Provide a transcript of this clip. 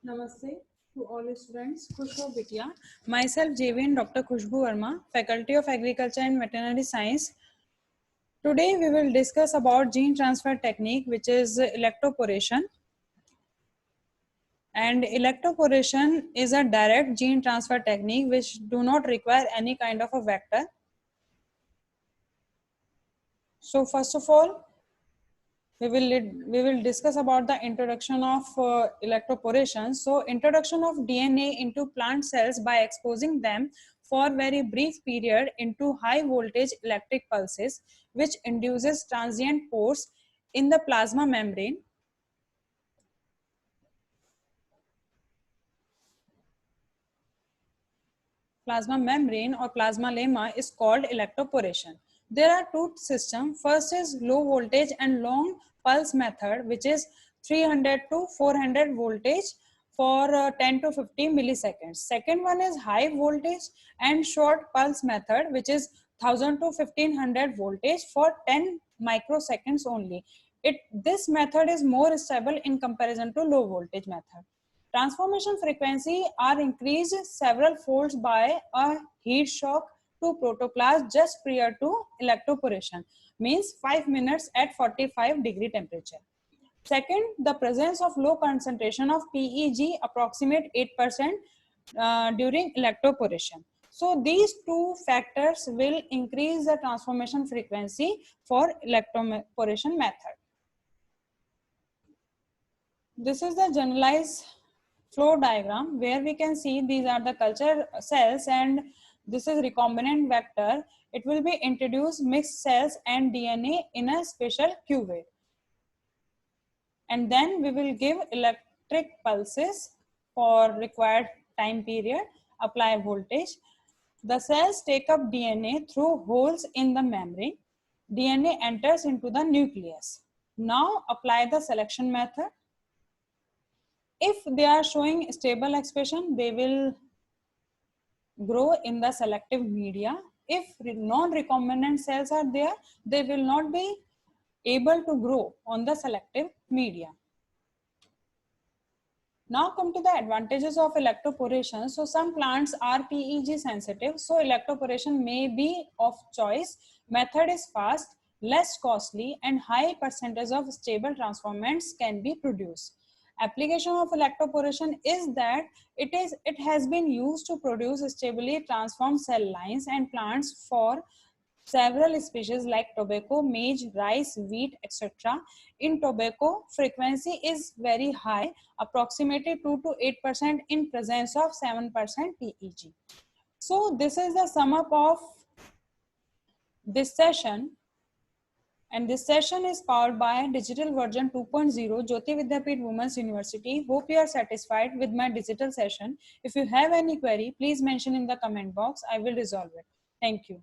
Namaste to all students. Khushbu Bitia. Myself, JVN Dr. Khushbu Verma, Faculty of Agriculture and Veterinary Science. Today, we will discuss about gene transfer technique, which is electroporation. And electroporation is a direct gene transfer technique which do not require any kind of a vector. So, first of all, we will discuss about the introduction of electroporation. So introduction of DNA into plant cells by exposing them for very brief period into high voltage electric pulses, which induces transient pores in the plasma membrane. Plasma membrane or plasma lemma is called electroporation. There are two systems. First is low voltage and long pulse method, which is 300 to 400 voltage for 10 to 15 milliseconds. Second one is high voltage and short pulse method, which is 1000 to 1500 voltage for 10 microseconds only. This method is more stable in comparison to low voltage method. Transformation frequency are increased several folds by a heat shock to protoplasm just prior to electroporation, means 5 minutes at 45-degree temperature. Second, the presence of low concentration of PEG approximate 8% during electroporation. So these two factors will increase the transformation frequency for electroporation method. This is the generalized flow diagram where we can see these are the culture cells and this is recombinant vector. It will be introduced mixed cells and DNA in a special cuvette. And then we will give electric pulses for required time period, apply voltage. The cells take up DNA through holes in the membrane. DNA enters into the nucleus. Now apply the selection method. If they are showing stable expression, they will grow in the selective media. If non-recombinant cells are there, they will not be able to grow on the selective media. Now come to the advantages of electroporation. So some plants are PEG sensitive, so electroporation may be of choice. Method is fast, less costly, and high percentage of stable transformants can be produced. Application of electroporation is that it has been used to produce stably transformed cell lines and plants for several species like tobacco, maize, rice, wheat, etc. In tobacco, frequency is very high, approximately 2 to 8% in presence of 7% PEG. So this is the sum up of this session. And this session is powered by Digital Version 2.0, Jyoti Vidyapeeth Women's University. Hope you are satisfied with my digital session. If you have any query, please mention in the comment box. I will resolve it. Thank you.